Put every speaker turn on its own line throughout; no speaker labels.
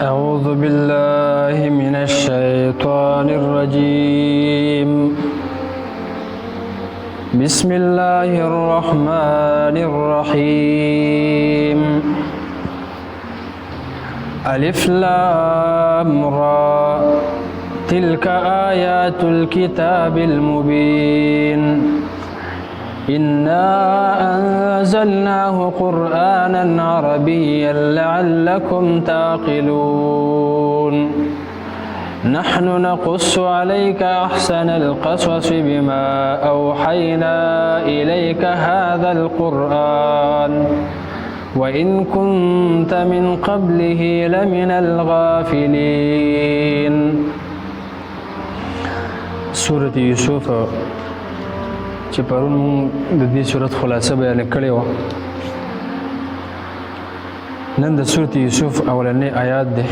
أعوذ بالله من الشيطان الرجيم. بسم الله الرحمن الرحيم. ألف لام را تلك آيات الكتاب المبين. إنا أنزلناه قرآنا عربيا لعلكم تعقلون. نحن نقص عليك أحسن القصص بما أوحينا إليك هذا القرآن وإن كنت من قبله لمن الغافلين. سورة يوسف چې پرون د دې سورت خلاصه بیان کړې وه. نن د سورت یوسف اولنی آیات دی.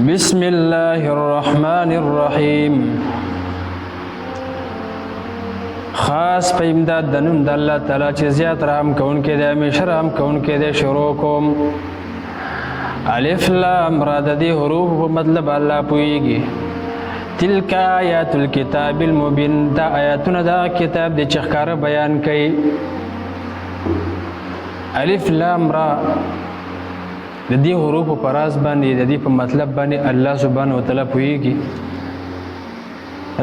بسم الله الرحمن الرحیم. خاص په امداد د نوم د الله تعالی چې زیات رحم کوونکی دی، همیشه رحم کوونکی دی. شروع کوم. الف لام را د دې حروف په مطلب الله پوهیږي. تلک آیات الکتاب المبین، دا آیاتونه دا کتاب دی چې ښکاره بیان کوي. الف لام را د دې حروفو په راز باندې، د دې په مطلب باندې الله سبحانه وتعالی پوهیږي.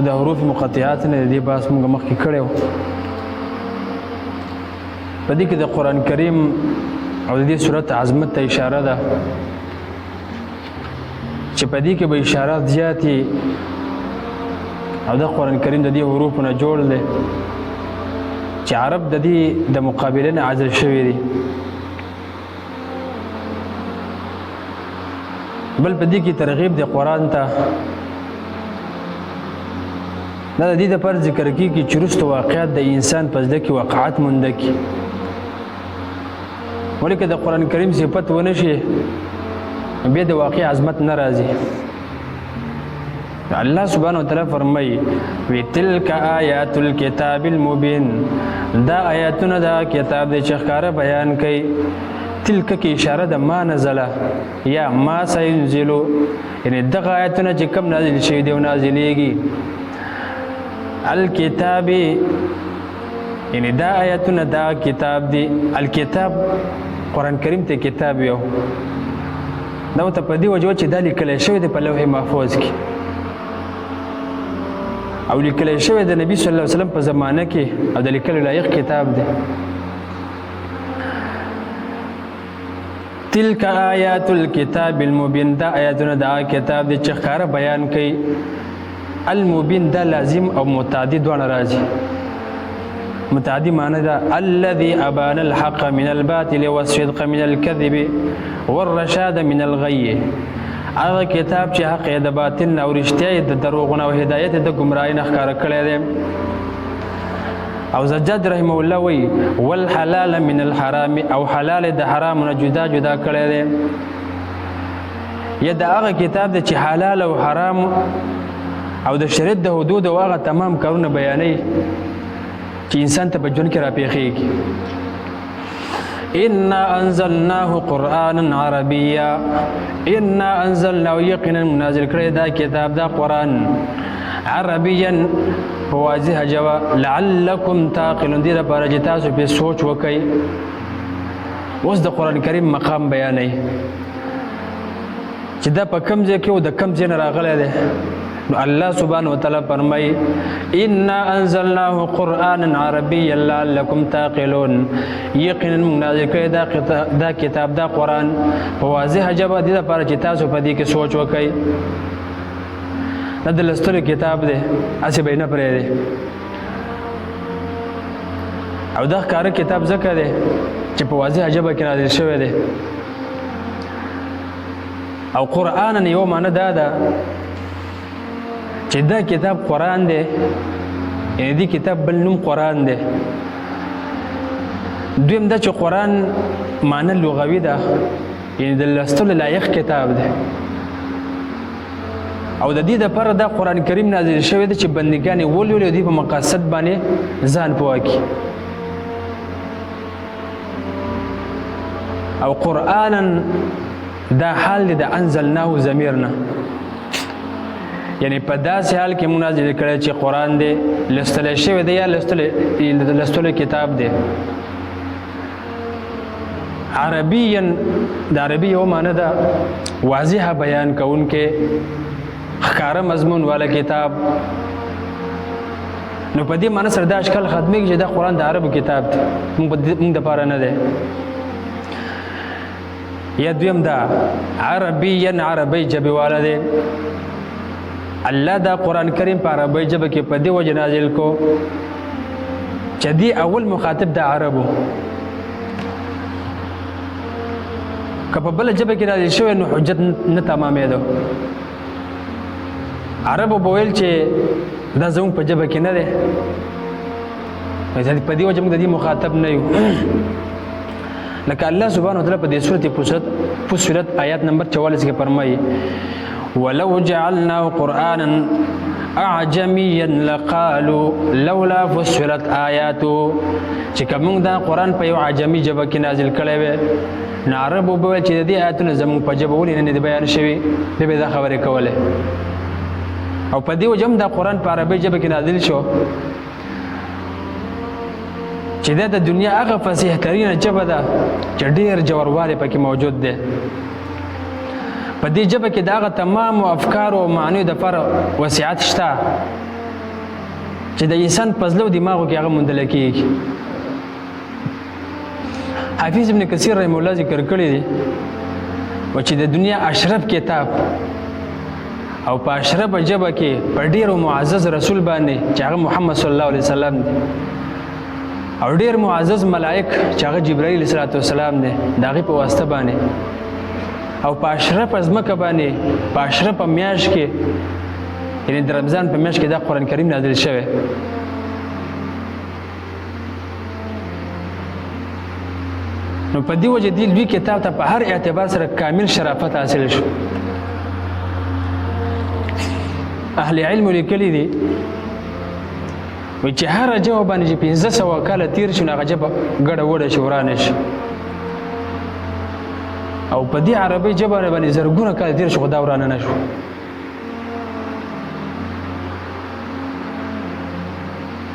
دا حروف مقطعات نه، د دې بحث موږ مخکې کړی و. په دې کې د قرآن کریم او د دې صورت عظمت ته اشاره ده چې په دې کې به اشارات زیاتې او د قرآن کریم د دې حروفو نه جوړ دی چې عرب د دې د مقابلې نه عاجز شوي دي. بل په دې کې ترغیب د قرآن ته دا د دې دپاره ذکر کېږي چې وروسته واقعات د انسان په زړه کې وقعات مونده کړي. ولې که د قرآن کریم صفت ونه شي بیا د واقع عظمت نه راځي. الله سبحانه وتعالی فرمایي وی تلک آیات الکتاب المبین، دا آیاتونه دا کتاب دی چې ښکاره بیان کوي. تلک کې اشاره د ما نزله یا ما سینزلو، یعنی دغه آیاتونه چې کوم نازل شوي دي او نازلیږي. الکتاب یعنی دا آیاتونه دا کتاب دی. الکتاب قرآن کریم ته کتاب یو دا ته په دې وجه چې دا لیکلی شوی دی په لوح محفوظ کې او لیکلی شوی د نبي صلی الله علیه وسلم په زمانه کې او د لیکلو لایق کتاب دی. تلک آیات الکتاب المبین، دا آیاتونه دا کتاب دی چې ښکاره بیان کوي. المبین دا لازم او متعدی دواړه راځي. متعدی معنی دا الذي ابان الحق من الباطل والصدق من الكذب والرشاد من الغي، هغه کتاب چې حق د باطل او رښتیا د دروغ او هدایت د گمراهی نه ښکاره کړی دی. او زجاج رحمه الله وی والحلال من الحرام، او حلال د حرام نه جدا جدا کړی دی. یا دا هغه کتاب دی چې حلال او حرام او د شریعت د حدود او هغه تمام کارونه بیانوي چې انسان ته په ژوند کې راپېښېږي. انا انزلناه قرآنا عربیا، انا انزلناه یقینا منازل کړی دا کتاب دا قرآن عربیا په واضحه ژبه لعلکم تعقلون، دې لپاره چې تاسو پرې سوچ وکئ. اوس د قرآن کریم مقام بیانوي چې دا په کوم ځای کې او د کوم ځای نه راغلی دی. نو الله سبحانه وتعالی فرمایي انا انزلناه قرآنا عربيا لعلكم تعقلون، یقینا موږ نازل کړی دا کتاب دا قرآن په واضحه ژبه دې لپاره چې تاسو په دې کې سوچ وکئ. دا د لوستلو کتاب دی، هسې به یې نه پرېږدي. او دا ښکاره کتاب ځکه دی چې په واضحه ژبه کې نازل شوی دی. او قرآنا یو معنی دا ده چې دا کتاب قرآن دی، یعنی دې کتاب بل نوم قرآن دی. دویم دا چې قرآن معنی لغوي ده، یعنی د لوستلو لایق کتاب دی. او د دې دپاره دا قرآن کریم نازل شوی دی چې بندګان یې ولولي او دوی په مقاصد باندې ځان پوه کړي. او قرآنا دا حال دی د انزلناه ضمیرنا، یعنی په داسې حال کې موږ نازل کړی چې قرآن دی لوستلی شوی دی یا لوستلو کتاب دی. عربیا د عربي یو معنی ده واضحه بیان کوونکې ښکاره مضمون والا کتاب. نو په دې معنی سره دا اشکال ختمېږي چې دا قرآن د عربو کتاب دی، موږ دپاره نه دی. یا دویم دا عربیا عربی ژبې والا دی. الله دا قرآن کریم په عربی ژبه کې په دې وجه نازل کو چې دی اول مخاطب د عربو. که په بله ژبه کې نازل شوی نو حجت نه تمامېدو. عربو به ویل چې دا زموږ په ژبه کې نه دی، په دې وجه موږ د دې مخاطب نه یو. لکه الله سبحانه وتعالی په دې سورت فصلت آیات نمبر 44 کې فرمایي ولو جعلناه قرآنا اعجميا لقالوا لولا فصلت آیاته. چې که موږ دا قرآن په یو عجمي ژبه کې نازل کړی وی نو عربو به ویل چې د دې آیاتونه زموږ په ژبه ولې نه دي بیان شوي، بیا به دا خبرې کولې. او په دې وجه هم دا قرآن په عربي ژبه کې نازل شو چې دا د دنیا هغه فصیح ترینه ژبه ده چې ډېر ژوروالی پکې موجود دی. په دې ژبه کې د هغه تمامو افکارو او معنیو دپاره وسعت شته چې د انسان په زړه او دماغو کې هغه موندلی کېږي. حافظ ابن کثیر رحمه الله ذکر کړی دی چې د دنیا اشرف کتاب او په اشرفه ژبه کې په ډېرو معزز رسول باندې چې هغه محمد صلی الله علیه وسلم دی، او ډېر معزز ملائک چې هغه جبرائیل علیه السلام دی، د هغې په واسطه باندې او په اشرفه ځمکه باندې په اشرفه میاشت کې یعنې د رمضان په میاشت کې دا قرآن کریم نازل شوی. نو په دې وجه دې لوی کتاب ته په هر اعتبار سره کامل شرافت حاصل شو. اهل علم لیکلي دي وایي چې هره ژبه باندې چې 1500 کاله تېر شي نو هغه ژبه ګډه وډه شي، ورانه شي. او په دې عربي ژبه باندې زرګونه کاله تېر شي خو دا ورانه نه شو.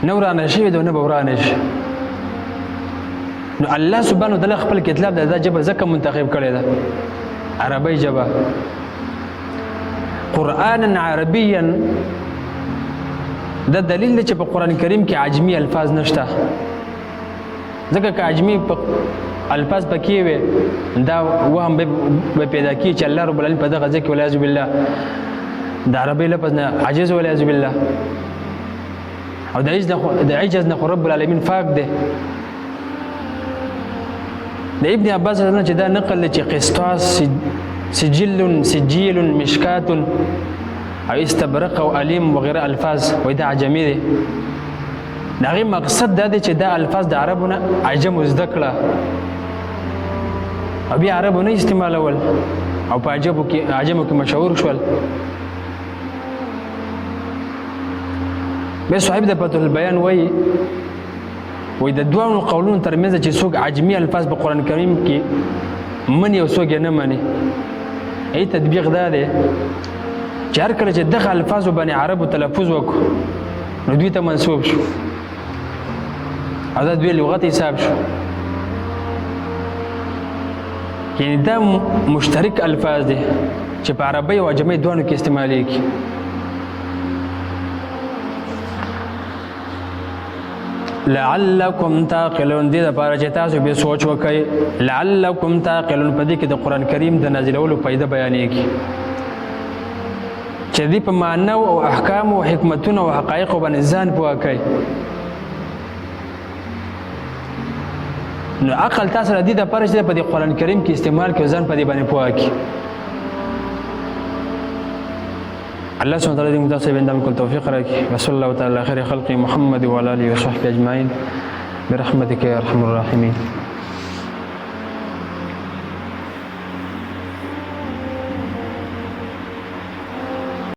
نه ورانه شوې ده او نه به ورانه شي. نو الله سبحانه وتعالی خپل کتاب د دا ژبه ځکه منتخب کړې ده عربی ژبه قرآنا عربیا. دا دلیل دی چې په قرآن کریم کې عجمی الفاظ نشته، ځکه که عجمی الفاظ پکې وي دا وهم به پیدا کیږي چې الله رب العالمین په دغه ځای کې والعیاذ بالله د عربي لفظ نه عاجز والعیاذ بالله، او د عجز نه خو رب العالمین پاک دی. د ابن عباس نه چې دا نقل دی چې قسطاس سجیل مشکات او استبرق او علیم وغیره الفاظ وای دا عجمی دی. د هغې مقصد دا دی چې دا الفاظ د عربو نه عجمو زده کړه او بیا عربو نه استعمالول او په عجمو کې مشهور شول. بیا صاحب د فتح البیان وایي د دوه قولونو ترمنځ چې څوک عجمی الفاظ په قرآن کریم کې مني او څوک یې نه مني، ای تطبیق دا دی چې هر کله چې دغه الفاظو باندې عربو تلفظ وکړو نو دوی ته منسوب شو او دا دوی لغت حساب شو. یعنی دا مشترک الفاظ دي چې په عربی او عجمی دوانو کې استعمالیږي. لعلکم تعقلون دې لپاره چې تاسو به سوچ وکړئ. لعلکم تعقلون په دې کې د قرآن کریم د نازلولو فایده بیانېږي چې دې په معنو او احکامو او حکمتونو او حقایقو باندې ځان پوه کړئ. نو عقل تاسو د دې لپاره چې په دې قرآن کریم کې استعمال کړئ ځان په دې باندې پوه کړئ. الله سبحانه وتعالى متاسب عندما كل توفيق لك وصلى الله تعالى على خير خلق محمد وعلى اله وصحبه اجمعين برحمتك يا ارحم الراحمين.